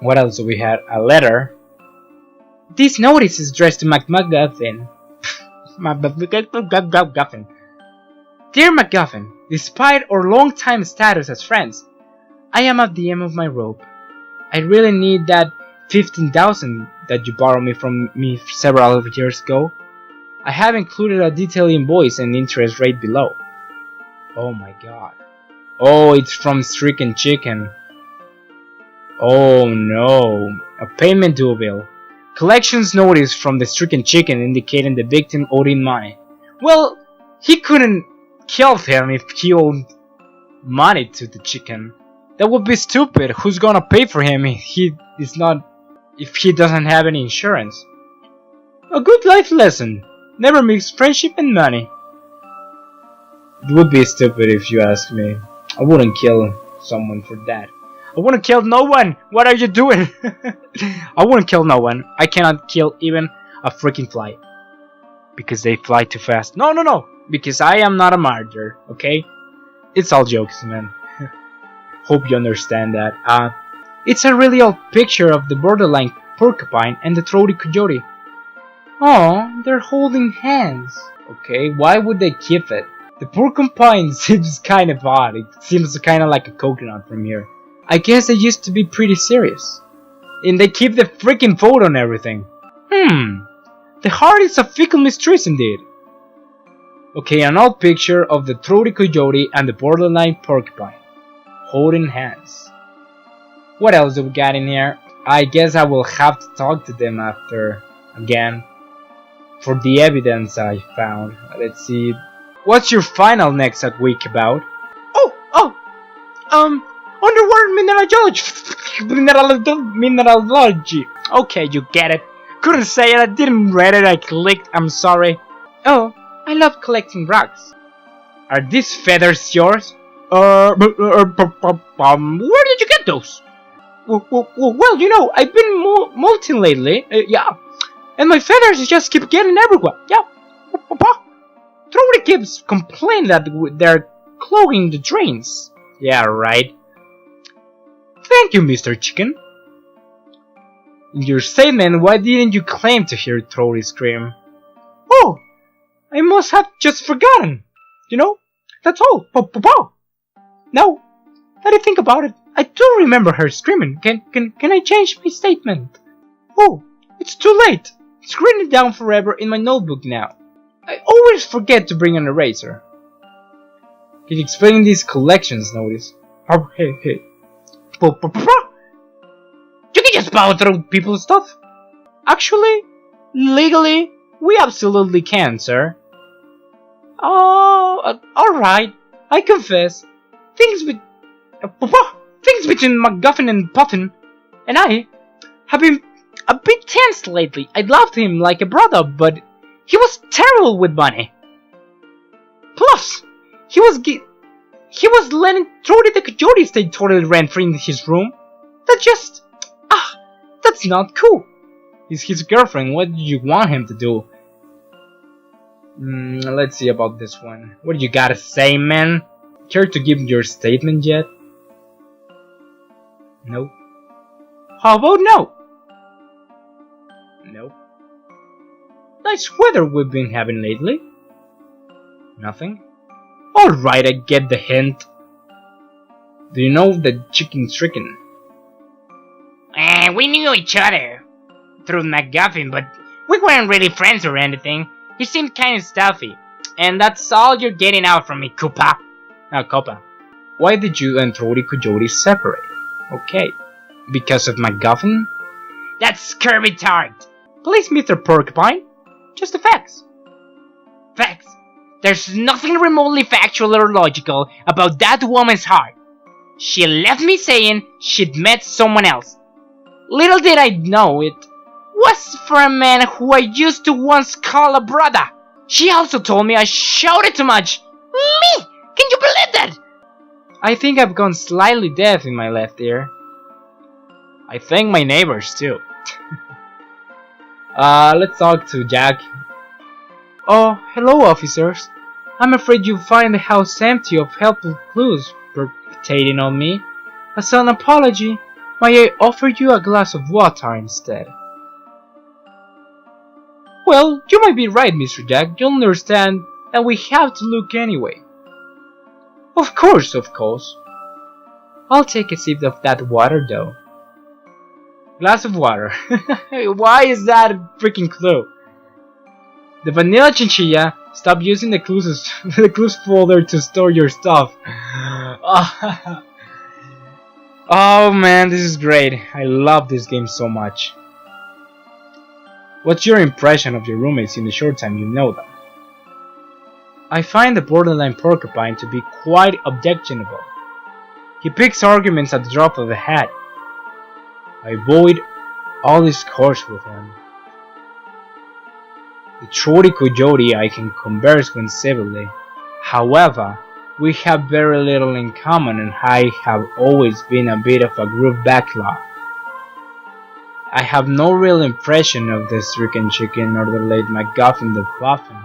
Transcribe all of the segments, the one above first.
What else do we have? A letter. This notice is addressed to McGuffin. McGuffin. Dear McGuffin, despite our long-time status as friends, I am at the end of my rope. I really need that 15,000 that you borrowed from me several years ago. I have included a detailed invoice and interest rate below. Oh my god. Oh, it's from Stricken Chicken. Oh no. A payment due bill. Collections notice from the Stricken Chicken indicating the victim owed him money. Well, he couldn't kill him if he owed money to the chicken. That would be stupid. Who's gonna pay for him if he doesn't have any insurance? A good life lesson. Never mix friendship and money. It would be stupid if you ask me. I wouldn't kill someone for that. I wouldn't kill no one! What are you doing? I wouldn't kill no one. I cannot kill even a freaking fly. Because they fly too fast. No! Because I am not a murderer, okay? It's all jokes, man. Hope you understand that. It's a really old picture of the borderline porcupine and the throaty coyote. Oh, they're holding hands. Okay, why would they keep it? The porcupine seems kind of odd. It seems kind of like a coconut from here. I guess they used to be pretty serious. And they keep the freaking photo and everything. The heart is a fickle mistress indeed. Okay, an old picture of the throaty coyote and the borderline porcupine. Holding hands. What else do we got in here? I guess I will have to talk to them after again. For the evidence I found. Let's see. What's your final next week about? Underwater mineralogy. Okay, you get it. Couldn't say it, I didn't read it, I clicked, I'm sorry. Oh, I love collecting rocks. Are these feathers yours? Where did you get those? Well, you know, I've been molting lately, yeah. And my feathers just keep getting everywhere, yeah. Throaty keeps complaining that they're clogging the drains. Yeah, right. Thank you, Mr. Chicken. In your statement, why didn't you claim to hear Throaty scream? Oh, I must have just forgotten. You know, that's all. Now that I think about it, I do remember her screaming. Can I change my statement? Oh, it's too late. It's written down forever in my notebook now. I always forget to bring an eraser. Can you explain these collections notice? Oh, hey. You can just power through people's stuff. Actually, legally, we absolutely can, sir. Oh, alright. I confess. Things between McGuffin and Puffin and I have been a bit tense lately. I loved him like a brother, but he was terrible with money. Plus, he was letting Throaty the coyote stay totally rent-free in his room. That's not cool. He's his girlfriend. What do you want him to do? Let's see about this one. What do you gotta say, man? Care to give your statement yet? Nope. How about no? Nope. Nice weather we've been having lately. Nothing. Alright, I get the hint. Do you know the chicken stricken? We knew each other through McGuffin, but we weren't really friends or anything. He seemed kind of stuffy. And that's all you're getting out from me, Koopa. Koopa. Why did you and Throaty Coyote separate? Okay. Because of McGuffin? That's Kirby Tart. Please, Mr. Porcupine. Just the facts. Facts? There's nothing remotely factual or logical about that woman's heart. She left me saying she'd met someone else. Little did I know it was for a man who I used to once call a brother. She also told me I shouted too much. Me! Can you believe that? I think I've gone slightly deaf in my left ear. I think my neighbors too. Let's talk to Jack. Oh, hello officers. I'm afraid you'll find the house empty of helpful clues perpetrating on me. As an apology, May I offer you a glass of water instead? Well, you might be right, Mr. Jack. You'll understand that we have to look anyway. Of course, of course. I'll take a sip of that water though. Glass of water. Why is that a freaking clue? The vanilla chinchilla, stop using the clues folder to store your stuff. Oh man, this is great. I love this game so much. What's your impression of your roommates in the short time you know them? I find the borderline porcupine to be quite objectionable. He picks arguments at the drop of a hat. I avoid all discourse with him. The Chori Coyote I can converse with civilly. However, we have very little in common and I have always been a bit of a group backlog. I have no real impression of the stricken chicken or the late MacGuffin the Puffin.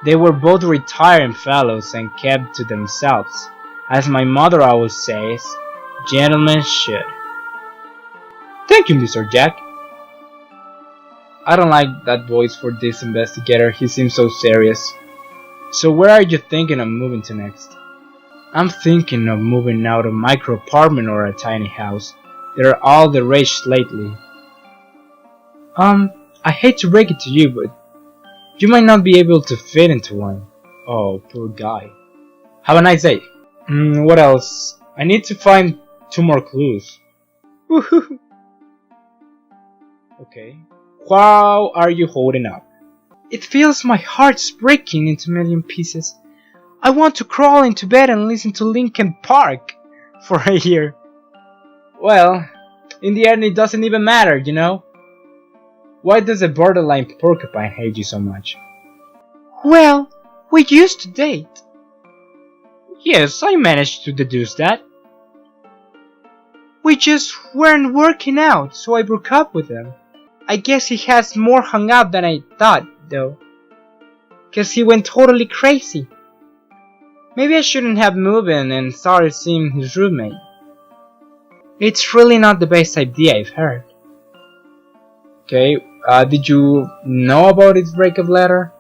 They were both retiring fellows and kept to themselves. As my mother always says, gentlemen should. Thank you, Mr. Jack. I don't like that voice for this investigator, he seems so serious. So where are you thinking of moving to next? I'm thinking of moving out of a micro apartment or a tiny house. They're all the rage lately. I hate to break it to you, but you might not be able to fit into one. Oh, poor guy. Have a nice day. What else? I need to find 2 more clues. Woohoo! Okay. How are you holding up? It feels my heart's breaking into a million pieces. I want to crawl into bed and listen to Linkin Park for a year. Well, in the end it doesn't even matter, you know? Why does a borderline porcupine hate you so much? Well, we used to date. Yes, I managed to deduce that. We just weren't working out, so I broke up with him. I guess he has more hung up than I thought, though. 'Cause he went totally crazy. Maybe I shouldn't have moved in and started seeing his roommate. It's really not the best idea I've heard. Okay, did you know about his breakup letter?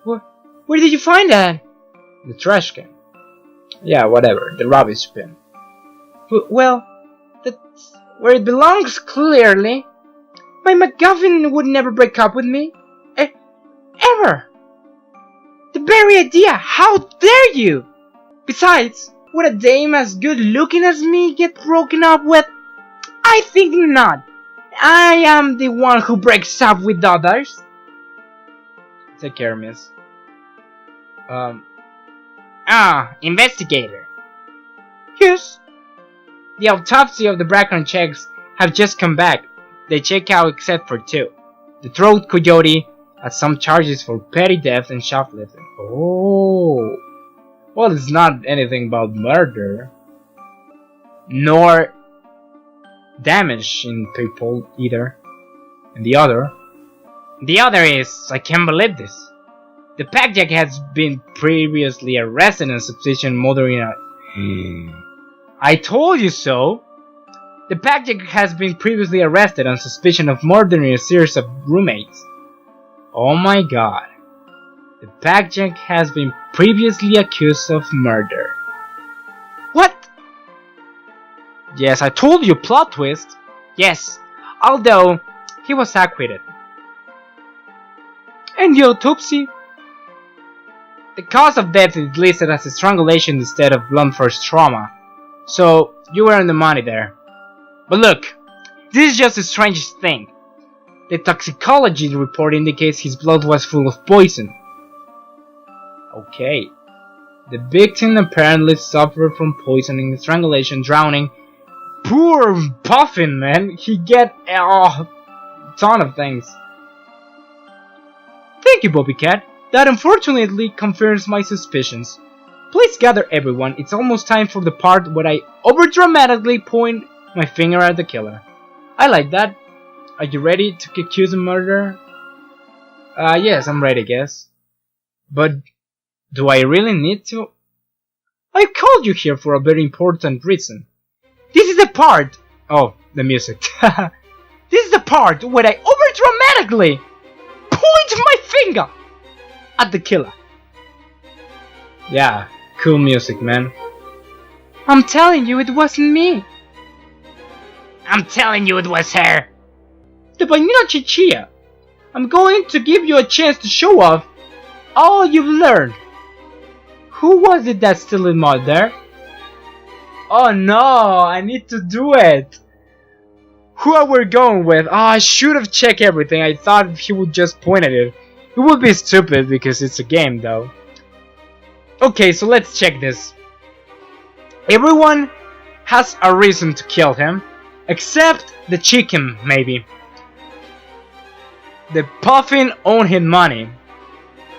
Where did you find that? The trash can. Yeah, whatever, the rubbish bin. Well, that's where it belongs, clearly. My MacGuffin would never break up with me. Ever! The very idea! How dare you! Besides, would a dame as good looking as me get broken up with? I think not. I am the one who breaks up with others. Take care, miss. Investigator. Yes? The autopsy of the background checks have just come back. They check out except for 2. The throat coyote has some charges for petty theft and shoplifting. Oh. Well, it's not anything about murder. Nor damage in people either. And the other is, I can't believe this. The packjack has been previously arrested on suspicion of murdering a... I told you so! The packjack has been previously arrested on suspicion of murdering a series of roommates. Oh my god. The packjack has been previously accused of murder. What? Yes, I told you, plot twist. Yes, although he was acquitted. And the autopsy? The cause of death is listed as a strangulation instead of blunt force trauma. So, you were on the money there. But look, this is just the strangest thing. The toxicology report indicates his blood was full of poison. Okay. The victim apparently suffered from poisoning, strangulation, drowning. Poor Puffin, man. He get a ton of things. Thank you, Bobby Cat. That unfortunately confirms my suspicions. Please gather everyone. It's almost time for the part where I overdramatically point my finger at the killer. I like that. Are you ready to accuse a murderer? Yes, I'm ready, I guess. But do I really need to? I called you here for a very important reason. This is the part Oh, the music. This is the part where I over-dramatically point my finger at the killer. Yeah, cool music, man. I'm telling you, it wasn't me. I'm telling you, it was her. The Vanilla Chinchilla. I'm going to give you a chance to show off all you've learned. Who was it that stole mud there? Oh no, I need to do it. Who are we going with? Oh, I should have checked everything. I thought he would just point at it. It would be stupid because it's a game though. Okay, so let's check this. Everyone has a reason to kill him, except the chicken, maybe. The puffin owned his money,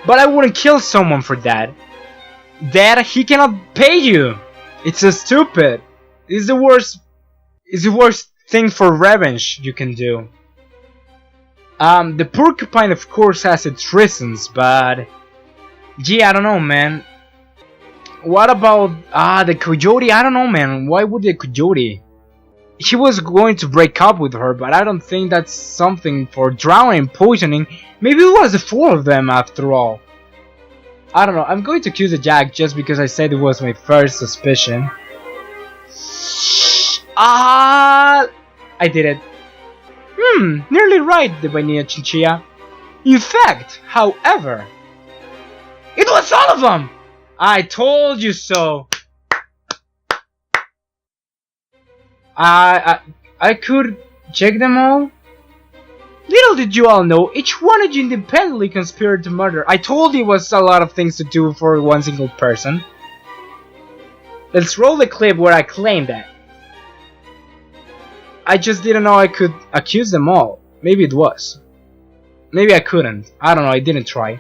but I wouldn't kill someone for that. That he cannot pay you. It's so stupid. It's the worst. It's the worst thing for revenge you can do. The porcupine, of course, has its reasons, but gee, I don't know, man. What about the coyote? I don't know, man. Why would the coyote? He was going to break up with her, but I don't think that's something for drowning, poisoning. Maybe it was the four of them after all. I don't know. I'm going to accuse the jack just because I said it was my first suspicion. I did it. Nearly right, the Vanilla Chinchilla. In fact, however, it was all of them! I told you so. I could check them all. Little did you all know, each one of you independently conspired to murder. I told you it was a lot of things to do for one single person. Let's roll the clip where I claim that. I just didn't know I could accuse them all. Maybe it was. Maybe I couldn't. I don't know, I didn't try.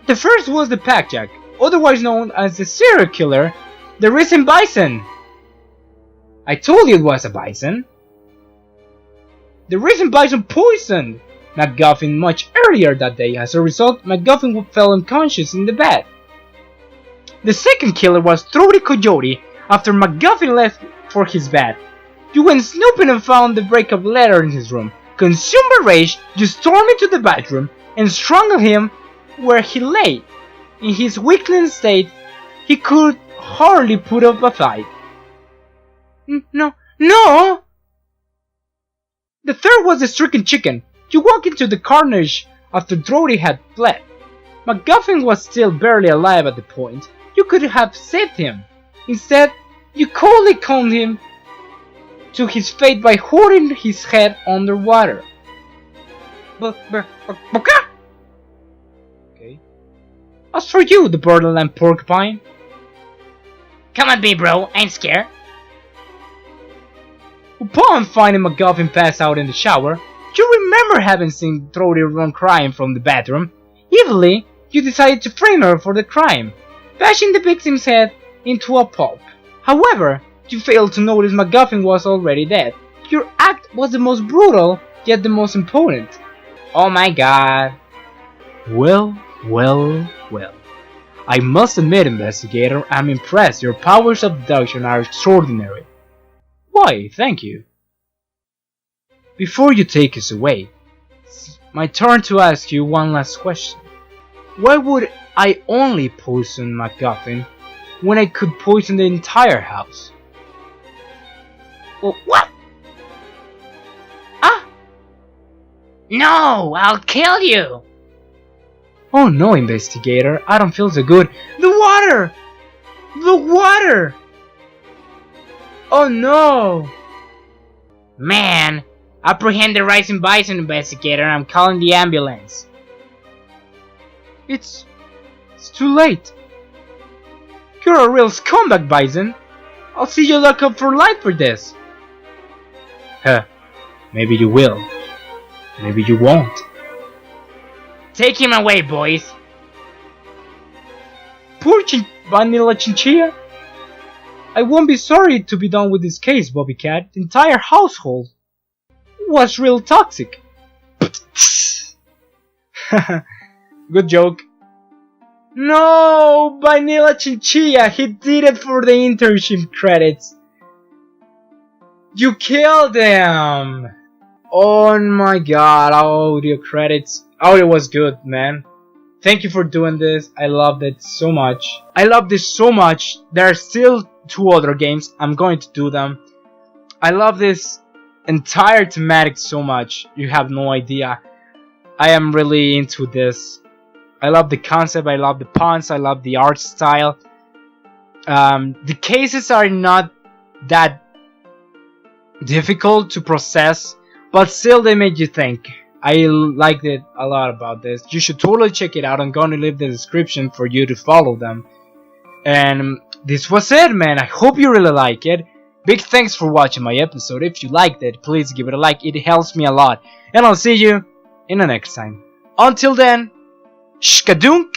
The first was the Packjack, otherwise known as the serial killer, the Risen Bison. I told you it was a bison. The Risen Bison poisoned MacGuffin much earlier that day. As a result, MacGuffin fell unconscious in the bed. The second killer was Throaty Coyote. After MacGuffin left for his bed, you went snooping and found the breakup letter in his room. Consumed by rage, you stormed into the bathroom and strangled him where he lay. In his weakling state, he could hardly put up a fight. No! The third was the stricken chicken. You walked into the carnage after Throaty had fled. MacGuffin was still barely alive at the point. You could have saved him. Instead, you coldly condemned him to his fate by holding his head underwater. Okay. As for you, the borderland porcupine. Come at me, bro. I ain't scared. Upon finding MacGuffin passed out in the shower, you remember having seen Throaty run crying from the bathroom. Evilly, you decided to frame her for the crime, bashing the victim's head into a pulp. However, you failed to notice MacGuffin was already dead. Your act was the most brutal, yet the most impotent. Oh my god. Well. I must admit, Investigator, I'm impressed. Your powers of deduction are extraordinary. Why, thank you. Before you take us away, it's my turn to ask you one last question. Why would I only poison MacGuffin when I could poison the entire house? Well, what? No, I'll kill you. Oh no, Investigator, I don't feel so good. The water! The water! Oh no! Man, apprehend the Rising Bison, Investigator. I'm calling the ambulance. It's too late. You're a real scumbag, Bison. I'll see you lock up for life for this. Huh. Maybe you will. Maybe you won't. Take him away, boys. Poor Vanilla Chinchilla. I won't be sorry to be done with this case, Bobby Cat. The entire household was real toxic. Good joke. No, Vanilla Chinchilla, he did it for the internship credits. You killed him! Oh my god, audio credits. Audio was good, man. Thank you for doing this. I loved it so much. I love this so much. There are still 2 other games. I'm going to do them. I love this entire thematic so much. You have no idea. I am really into this. I love the concept. I love the puns. I love the art style. The cases are not that difficult to process, but still they make you think. I liked it a lot about this. You should totally check it out. I'm going to leave the description for you to follow them. And this was it, man. I hope you really like it. Big thanks for watching my episode. If you liked it, please give it a like. It helps me a lot. And I'll see you in the next time. Until then, shkadunk!